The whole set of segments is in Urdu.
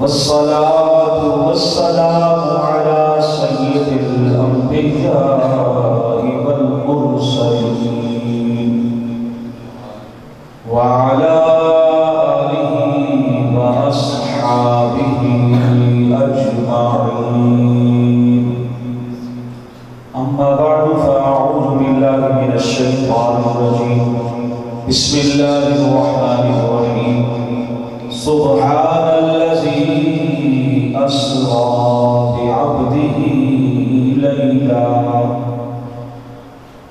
والصلاة والسلام على سيد الأنبياء والمرسلين وعلى آله وأصحابه أجمعين. أما بعد فأعوذ بالله من الشيطان الرجيم. بسم الله الرحمن الرحيم. سبحان الذي أسرى بعبده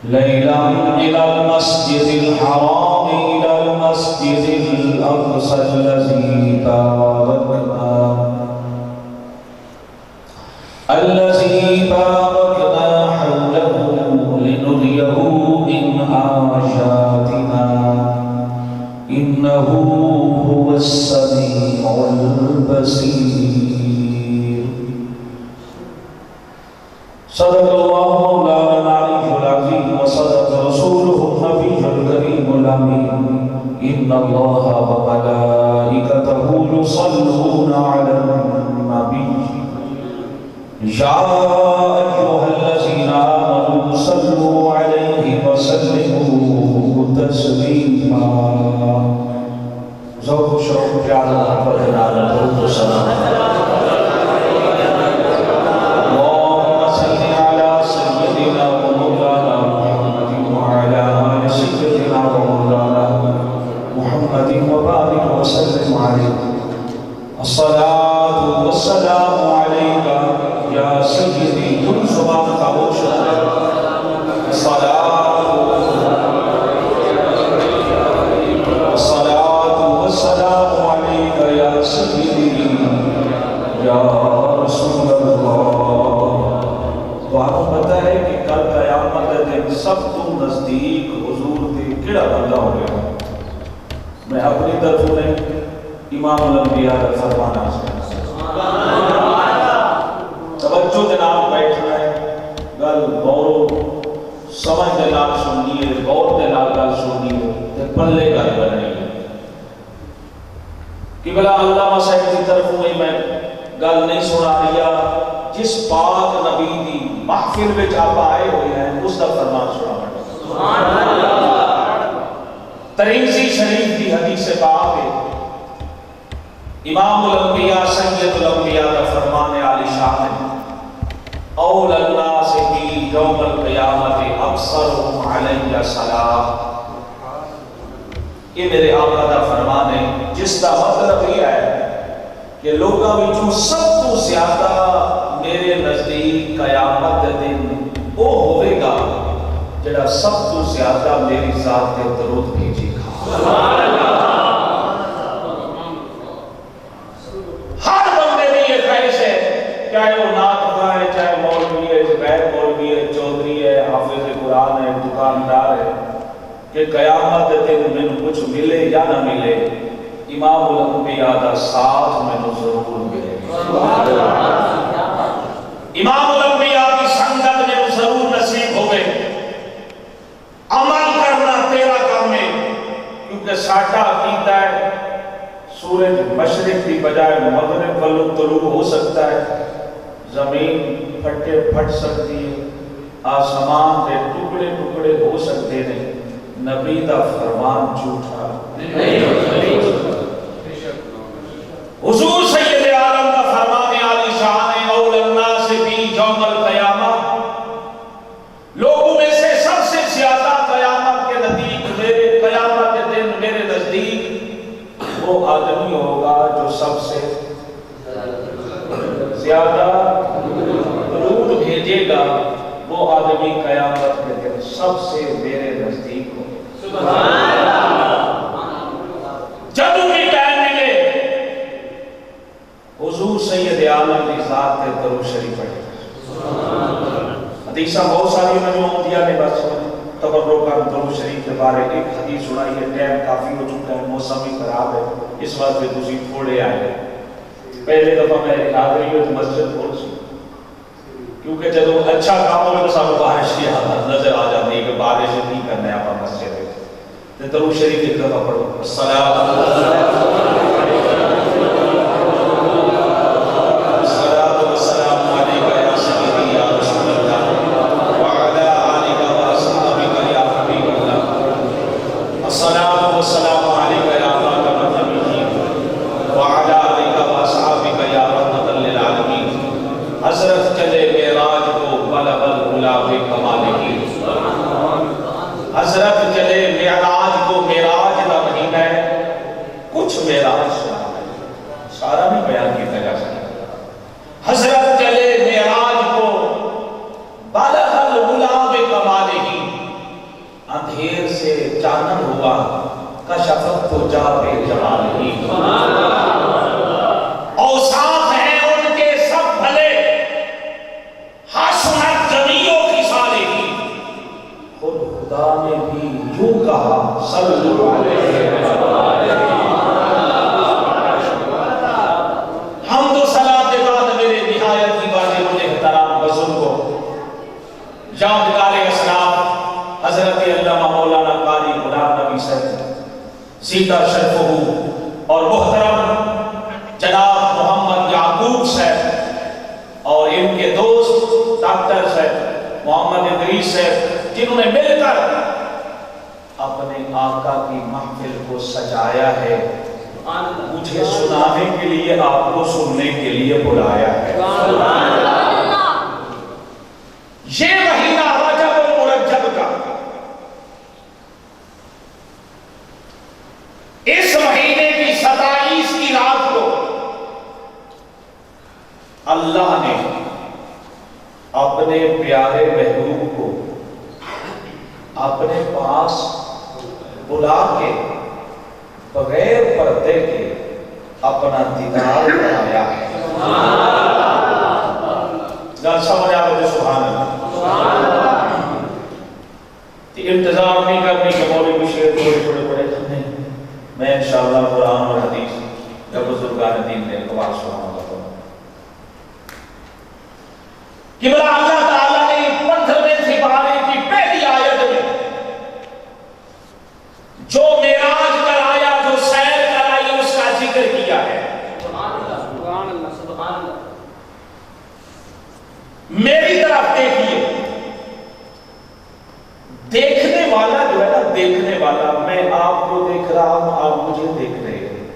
ليلا إلى المسجد الحرام إلى المسجد الأقصى الذي باركنا حوله لنريه من آياتنا إنه هو السميع البصير. صدق الله مولانا العلي العظيم وصدق رسوله النبي الكريم الأمين. إن الله وملائكته يصلون على النبي يا أيها الذين آمنوا صلوا عليه وسلموا تسليما. ذوق و شوق پیار محبت نال درود و سلام. اللهم صل على سيدنا ومولانا محمد وعلى آل سيدنا ومولانا محمد وبارك وسلم عليه. الصلاة والسلام عليك يا سيدي. كل زبان خاموش ہے. الصلاة والسلام عليك يا سيدي يا رسول اللہ. تو آپ کو پتہ ہے کہ کل قیامت دن سب تو نزدیک حضور دے کیڑا بندہ ہو گیا. میں اپنی طرف نے امام الانبیاء کا فرمانا توجہ جناب بیٹھنا ہے. گل غور سمجھ دے نال سننی ہے, غور دے نال گل سننی ہے تے پلے گل بننی ہے. کہ بلا علامہ صاحب کی طرف ہوئی میں گل نہیں سنا رہا. جس پاک نبی دی محفل میں آپ آئے ہوئے ہیں اس کا فرمان سنا پڑا. ترمذی شریف کی حدیث پاک ہے. امام الانبیاء سید الانبیاء کا فرمان عالی شان ہے. اول الناس کی یوم القیامت اکثرهم علی الصلاۃ. یہ میرے آقا کا فرمان ہے جس کا مطلب یہ ہے کہ لوگوں وچوں سب تو زیادہ میرے نزدیک قیامت دن وہ ہوئے گا جڑا سب تو زیادہ میری ذات کے درود بھیجے گا. سبحان اللہ. ہر بندے کی یہ خواہش ہے, چاہے وہ نعت خواہ ہے, چاہے مولوی ہے, زبیر مولوی ہے, چودھری ہے, حافظ قرآن ہے, دکاندار ہے, کہ قیامت دن میں کچھ ملے یا نہ ملے امام الانبیاء کا ساتھ میں ضرور ملے. امام الانبیاء کی سنگت میں ضرور نصیب ہوئے. عمل کرنا تیرا کام ہے, کیونکہ ساڈا عقیدہ ہے سورج مشرق کی بجائے مغرب والوں طلوع ہو سکتا ہے, زمین پھٹے پھٹ سکتی ہے, آسمان کے ٹکڑے ٹکڑے ہو سکتے ہیں. نبی دا فرمان جھوٹا نہیں ہو سکتا. حضور سید عالم کا فرمان عالی شان ہے. اول الناس بھی یوم القیامہ. لوگوں میں سے سب سے زیادہ قیامت کے نزدیک میرے قیامت کے دن میرے نزدیک وہ آدمی ہوگا جو سب سے زیادہ درود بھیجے گا. وہ آدمی قیامت کے دن سب سے میرے نزدیک ہو. سبحان اللہ. جب بھی ٹائم ملے حضور سید عالم کی ذات کے درود شریف پڑھے. حدیثہ بہت ساری میں جو دیا نے بس تبرک کا درود شریف کے بارے ایک حدیث سنائی ہے. ٹائم کافی ہو چکا ہے, موسم بھی خراب ہے, اس واسطے تسی تھوڑے آئے ہیں. پہلے دفعہ میں حاضری میں مسجد کھول سی کیونکہ جب اچھا کام ہوگا تو سب بارش کی حالت نظر آ جاتی ہے کہ بارش نہیں کرنا ہے آپ مسجد میں. درود شریف ایک دفعہ پڑھو. السلام کچھ معراج سنا ہے، سارا نہیں بیان کیا جا سکتا۔ حضرت چلے معراج کو بالغ العلا بکمالہ، اندھیر سے چانن ہوا کشفت تو جا بے جمالہ۔ اوصاف ہیں ان کے سب بھلے، حسنت جمیع خصالہ، خود خدا نے بھی یوں کہا صلی اللہ علیہ وسلم۔ حمد و صلاۃ کے بعد میرے نہایت ہی واجب الاحترام بزرگوں، یادگار اسلاف حضرت علامہ مولانا قاری غلام نبی صاحب سیدہ شرفہ اور محترم جناب محمد یعقوب صاحب اور ان کے دوست ڈاکٹر صاحب محمد ادریس صاحب، جنہوں نے مل کر اپنے آقا کی محفل کو سجایا ہے، مجھے سنانے کے لیے آپ کو سننے کے لیے بلایا ہے۔ یہ مہینہ رجب المرجب کا، اس مہینے کی 27 کی رات کو اللہ نے اپنے پیارے محبوب کو اپنے پاس بلا کے بغیر پردے کے اپنا دیدار کرایا ہے۔ گل سمجھ آ رہے سبحان اللہ۔ انتظار نہیں کرنی کہ مولوی شعر تھوڑے پڑے نہیں، میں انشاءاللہ قرآن اور حدیث یا بزرگان دین نے اقبال سبحان اللہ کہ بلا اللہ تعالیٰ نے 15ویں سپارے کی پہلی آیت میں جو معراج کرایا، جو سیر کرائی، اس کا ذکر کیا ہے۔ سبحان اللہ سبحان اللہ۔ میری طرف دیکھیے، دیکھنے والا جو ہے نا، دیکھنے والا، میں آپ کو دیکھ رہا ہوں، آپ مجھے دیکھ رہے ہیں۔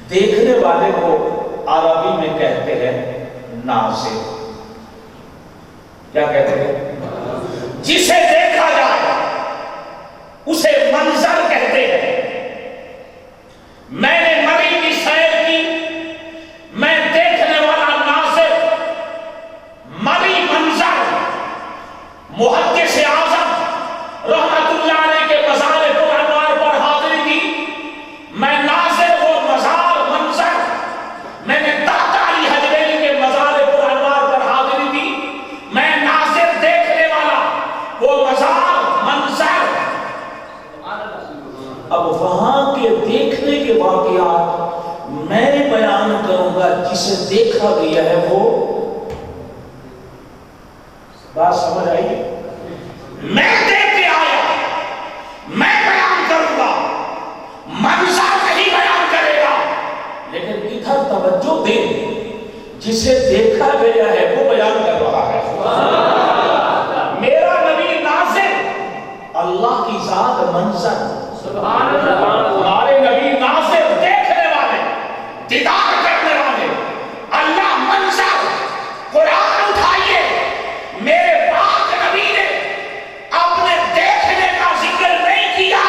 دیکھنے والے کو عربی میں کہتے ہیں ناظر۔ کیا کہتے ہیں؟ جسے دیکھا جائے اسے منظر کہتے ہیں۔ میں نے مری کی سیر کی، میں دیکھنے والا ناظر، مری منظر۔ محدث اعظم رحمت اللہ علیہ کے مزار پرانوار پر حاضری دی، میں ناظر وہ مزار منظر، میں نے داتا علی حجویری کے مزار پرانوار پر حاضری دی، میں ناظر دیکھنے والا وہ مزار منظر۔ اب وہاں کے دیکھنے کے واقعات میں بیان کروں گا، جسے دیکھا گیا ہے وہ بات سمجھ آئیے۔ میں دیکھ کے آیا، میں بیان کروں گا، منظر نہیں بیان کرے گا، لیکن ادھر توجہ دے، جسے دیکھا گیا ہے وہ بیان کر رہا ہے۔ میرا نبی ناظر، اللہ کی ذات منظر۔ سبحان اللہ۔ ہمارے نبی ناظر، دیکھنے والے، دیدار کرنے والے، اللہ منظر۔ قرآن اٹھائیے، میرے پاک نبی نے اپنے دیکھنے کا ذکر نہیں کیا،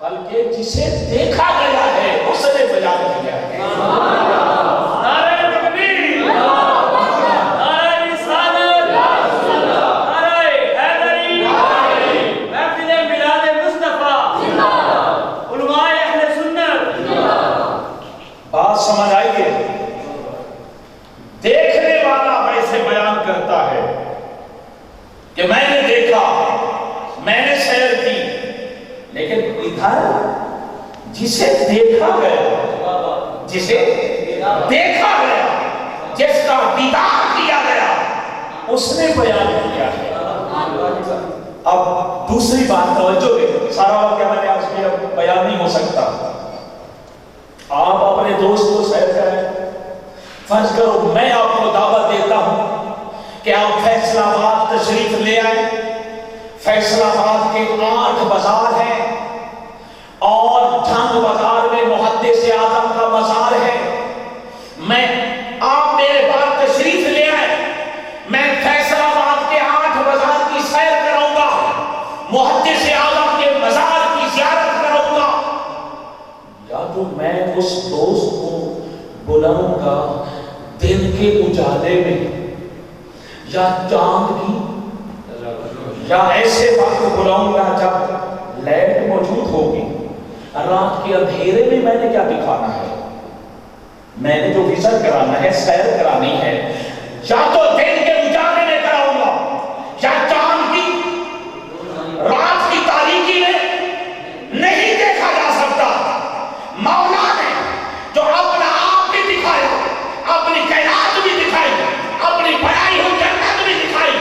بلکہ جسے دیکھا گیا ہے اس نے بیان کیا ہے۔ سمجھ آئیے، دیکھنے والا ویسے بیان کرتا ہے کہ میں نے دیکھا، میں نے سیر کی، لیکن ادھر جسے دیکھا گیا، جسے دیکھا گیا، جس کا دیدار کیا گیا، اس نے بیان کیا ہے۔ اب دوسری بات توجہ دے، سارا واقعہ میں نے آج کیا بیان نہیں ہو سکتا۔ آپ اپنے دوست کو سیر کریں، فرض کرو میں آپ کو دعوت دیتا ہوں کہ آپ فیصل آباد تشریف لے آئیں۔ فیصل آباد کے 8 بازار ہیں اور جنگ بازار میں محدث اعظم کا مزار ہے۔ میں آپ میرے پاس تشریف لے آئیں، میں فیصل آباد کے 8 بازار کی سیر کراؤں گا، محدث اعظم کے مزار کی زیارت کراؤں گا۔ تو میں اس دوست کو بلاؤں گا دن کے اجالے میں یا چاند کی یا ایسے وقت بلاؤں گا جب لائٹ موجود ہوگی. رات کے اندھیرے میں میں نے کیا دکھانا ہے؟ میں نے جو وزٹ کرانا ہے، سیر کرانی ہے، یا تو دن کے اجالے میں کراؤں گا یا چاند کی رات کی تاریکی میں. نہیں دیکھا جا سکتا. مولا نے جو اپنا آپ بھی دکھایا، اپنی کائنات بھی دکھائی، اپنی بنائی ہوئی جنت بھی دکھائی،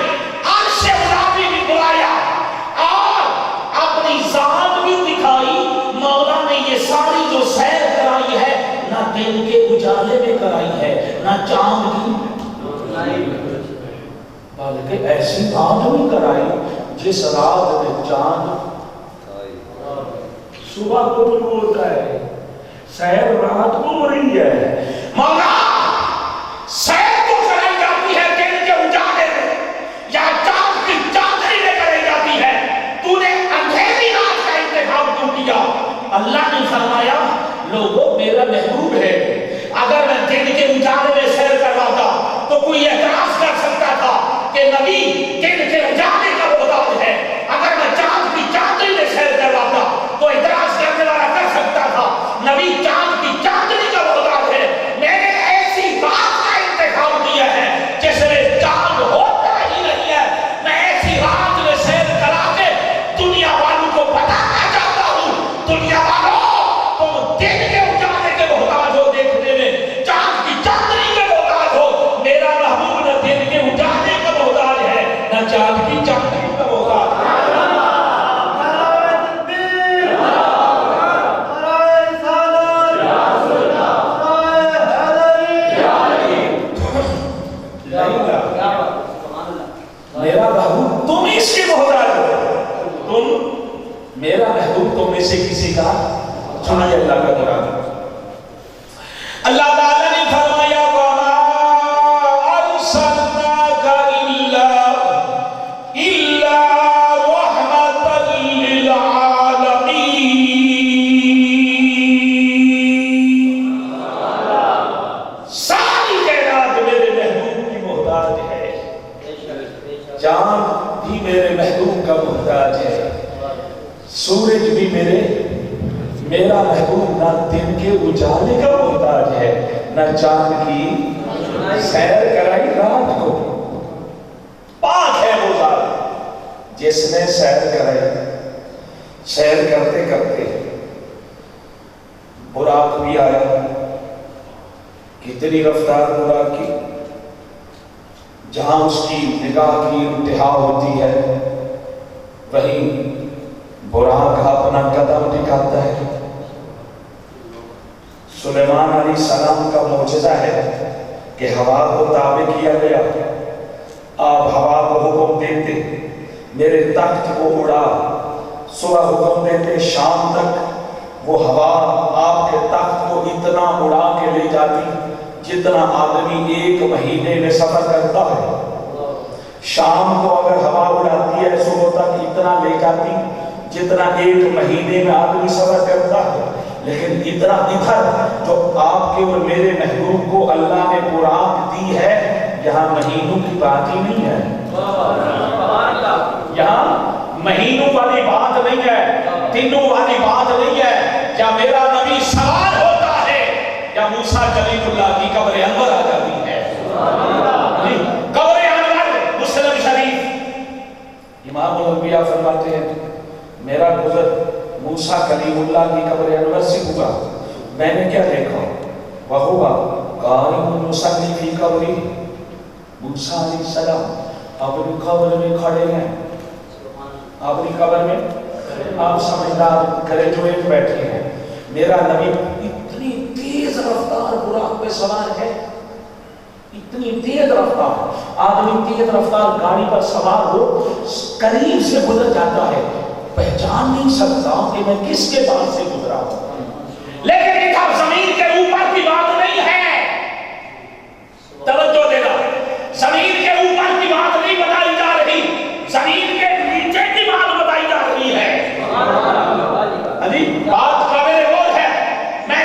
عرش خدا بھی بلایا اور اپنی ذات بھی دکھائی. مولا نے یہ ساری جو سیر کرائی ہے نہ دن کے اجالے میں کرائی ہے نہ چاند کی، بلکہ ایسی رات بھی کرائی جس رات میں چاند صبح کو طلوع ہوتا ہے، سیر رات کو ہو رہی ہے. مولا سیر تو کرائی جاتی ہے دن کے اجالے میں یا چاند کی چادری میں کرائی جاتی ہے. تو نے اندھیری رات کا انتخاب کیوں کیا؟ اللہ نے فرمایا لوگوں میرا محبوب ہے. اگر میں دن کے اجالے میں سیر کرواتا تو کوئی اعتراض کر سکتا تھا کہ نبی دن کے اجالے کا محتاج ہے. اگر میں چاند کی چادری میں سیر کرواتا تو اعتراض کرنے والا کر سکتا تھا نبی چاند کی چادری کا محتاج ہے. میں نے ایسی بات کا انتخاب کیا ہے جس میں چاند ہوتا ہی نہیں ہے. میں ایسی رات میں سیر کرا کے دنیا والوں کو بتانا چاہتا ہوں، دنیا والوں تم دن کے اجالے کے محتاج ہو دیکھنے میں، چاند کی چادری کے محتاج ہو. میرا محبوب نہ دن کے اجالے کا محتاج ہے نہ چاند کی چادری کا محتاج ہے. میرا محبوب تم اس کے محتاج ہو. میرا محبوب تم میں سے کسی کا سنیے اللہ کا قرآن. اللہ تعالیٰ نے فرمایا وَمَا أَرْسَلْنَاكَ إِلَّا رَحْمَةً لِلْعَالَمِينَ. ساری کائنات میرے محبوب کی محتاج ہے. چاند بھی میرے محبوب کا محتاج ہے، سورج بھی میرا محبوب نہ دن کے اجالے کا محتاج ہے نہ چاند کی سیر کرائی رات کو. پاک ہے وہ ذات جس نے سیر کرائی. سیر کرتے کرتے براق بھی آیا. کتنی رفتار براق کی، جہاں اس کی نگاہ کی انتہا ہوتی ہے وہیں براق اپنا قدم ٹکاتا ہے. سلیمان علیہ السلام کا معجزہ ہے کہ ہوا کو تابع کیا گیا. آپ ہوا کو حکم دیتے میرے تخت کو اڑا، صبح حکم دیتے شام تک وہ ہوا آپ کے تخت کو اتنا اڑا کے لے جاتی جتنا آدمی ایک مہینے میں سفر کرتا ہے. شام کو اگر ہوا اڑاتی ہے صبح تک اتنا لے جاتی جتنا ایک مہینے میں آدمی سفر کرتا ہے. لیکن اتنا ادھر جو آپ کے اور میرے محبوب کو اللہ نے براق دی ہے، یہاں مہینوں کی بات ہی نہیں ہے. یہاں مہینوں والی بات نہیں ہے، دنوں والی بات نہیں ہے. کیا میرا نبی سوار ہوتا ہے یا موسیٰ کلیم اللہ کی قبر انور آ جاتی ہے؟ قبر انور مسلم شریف امام الانبیاء فرماتے ہیں میرا گزر موسیٰ کلیم اللہ کی قبر انور سے ہوا. میں نے کیا دیکھا؟ وَهُوَ قَائِمٌ يُصَلِّي فِي قَبْرِهِ. موسیٰ علیہ السلام اپنی قبر میں کھڑے ہیں. اپنی قبر میں آپ سمجھدار گریجویٹ بیٹھے ہیں. میرا نبی اتنی تیز رفتار براق پہ سوار ہے، اتنی تیز رفتار. آدمی تیز رفتار گاڑی پر سوار ہو قریب سے گزر جاتا ہے، پہچان نہیں سکتا کہ میں کس کے پاس سے گزرا ہوں. لیکن ادھر زمین کے اوپر کی بات نہیں ہے، توجہ دینا. زمین کے اوپر کی بات نہیں بتائی جا رہی، زمین کے نیچے کی بات بتائی جا رہی ہے. بات قابل غور ہے. میں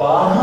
12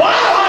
12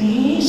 30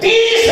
30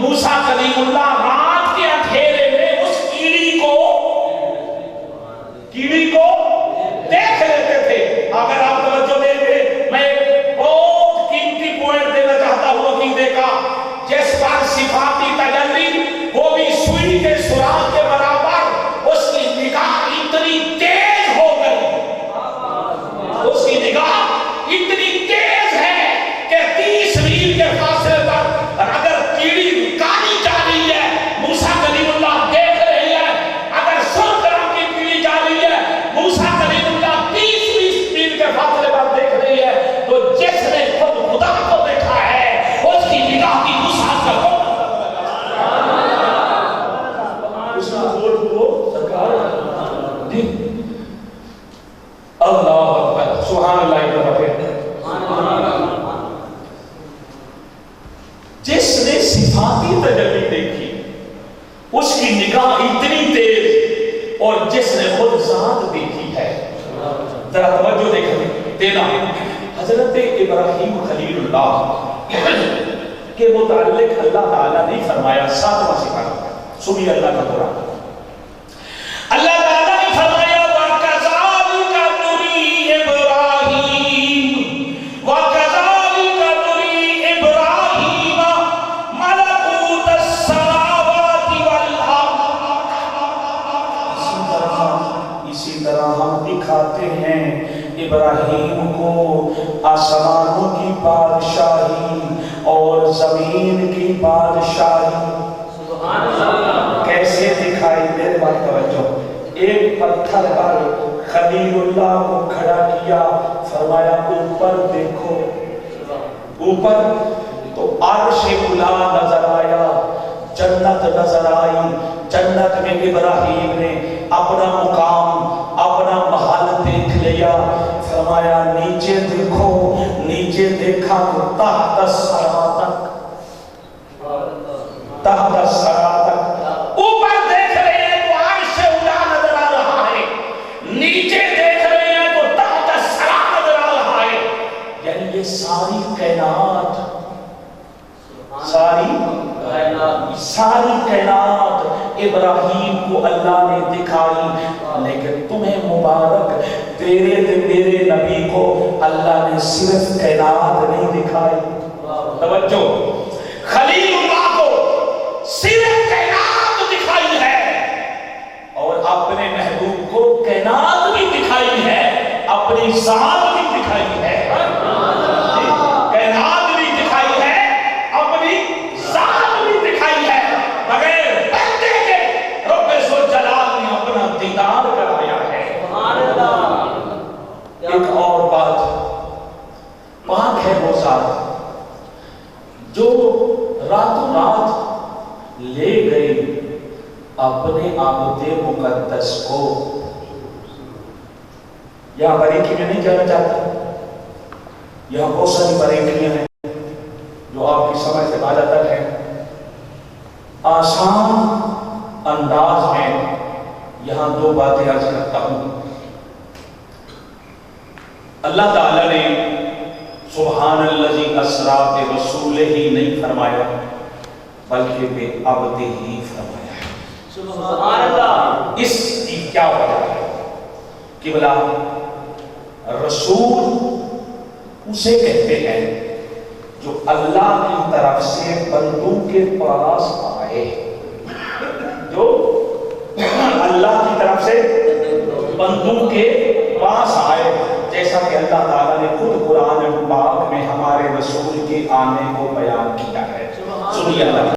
موسیٰ کلیم اللہ رات کے اندھیرے میں اس کیڑی کو دیکھ لیتے تھے. اگر آپ توجہ دیں گے میں ایک بہت قیمتی پوائنٹ دینا چاہتا ہوں عقیدے کا. جس پر صفاتی تجلی وہ بھی سوئی کے سراغ کے برابر، اس کی نگاہ اتنی تیز ہو گئی، اس کی نگاہ اتنی تیز ہے کہ 30 میل کے فاصلے پر اگر کیڑی کالی جا رہی ہے موسیٰ کلیم اللہ دیکھ رہے ہیں، اگر سرخ رنگ کی کیڑی جا رہی ہے موسیٰ کلیم اللہ 30 میل کے فاصلے پر دیکھ رہی ہے. تو جس نے خود خدا کو دیکھا ہے اس کی نگاہ کی وسعت کا کون اس کا وہ سرکار جی اللہ اکبر سبحان اللہ جس نے صفاتی تجلی دیکھی اس کی نگاہ اتنی تیز، اور جس نے خود ذات دیکھی ہے. ذرا توجہ دینا حضرت ابراہیم خلیل اللہ کے متعلق اللہ تعالیٰ نے فرمایا 7واں سپارہ سنیے اللہ کا قرآن. اللہ تعالیٰ نے فرمایا وَكَذَلِكَ نُرِي إِبْرَاهِيمَ وَكَذَلِكَ نُرِي إِبْرَاهِيمَ مَلَكُوتَ السَّمَاوَاتِ وَالْأَرْضِ. اسی طرح ہم دکھاتے ہیں ابراہیم کو آسمانوں کی بادشاہی اور زمین کی بادشاہی. کیسے دکھائی؟ میرے بات توجہ. ایک پتھر پر خلیل اللہ کو کھڑا کیا، فرمایا اوپر دیکھو. اوپر تو عرش اولا نظر آیا، جنت نظر آئی. جنت میں ابراہیم نے اپنا مقام اپنا محل دیکھ لیا. فرمایا نیچے دیکھو. نیچے دیکھا تو تحت الثری تک، تحت الثری تک. اوپر دیکھ رہے ہیں تو عرش اولا نظر آ رہا ہے، نیچے دیکھ رہے ہیں تو تحت الثری نظر آ رہا ہے. یعنی یہ ساری کائنات ساری کائنات ابراہیم کو اللہ نے دکھائی. لیکن تمہیں مبارک میرے نبی کو اللہ نے صرف کائنات نہیں دکھائی. توجہ، خلیل اللہ کو صرف کائنات دکھائی ہے اور اپنے محبوب کو کائنات بھی دکھائی ہے، اپنی ذات بھی دکھائی ہے. کائنات بھی دکھائی ہے، اپنی ذات بھی دکھائی ہے. بغیر پردے کے رب ذوالجلال نے اپنا دیدار کرایا ہے. ایک اور بات، پاک ہے وہ ذات جو راتوں رات لے گئی اپنے عبد مقدس کو. یہاں باریکی میں نہیں جانا چاہتا، یہاں بہت ساری باریکیاں ہیں جو آپ کی سمجھ سے بالا تک ہے. آسان انداز میں یہاں دو باتیں عرض کرتا ہوں. اللہ تعالیٰ نے سبحان الذی اسری برسولہ ہی نہیں فرمایا بلکہ بے عبدہ ہی فرمایا ہے. سبحان اللہ. اس کی کیا وجہ ہے؟ قبلہ رسول اسے کہتے ہیں جو اللہ کی طرف سے بندوں کے پاس آئے، جو اللہ کی طرف سے بندوں کے پاس آئے. جیسا کہ اللہ تعالیٰ نے خود قرآن پاک میں ہمارے رسول کے آنے کو بیان کیا ہے. سنیے اللہ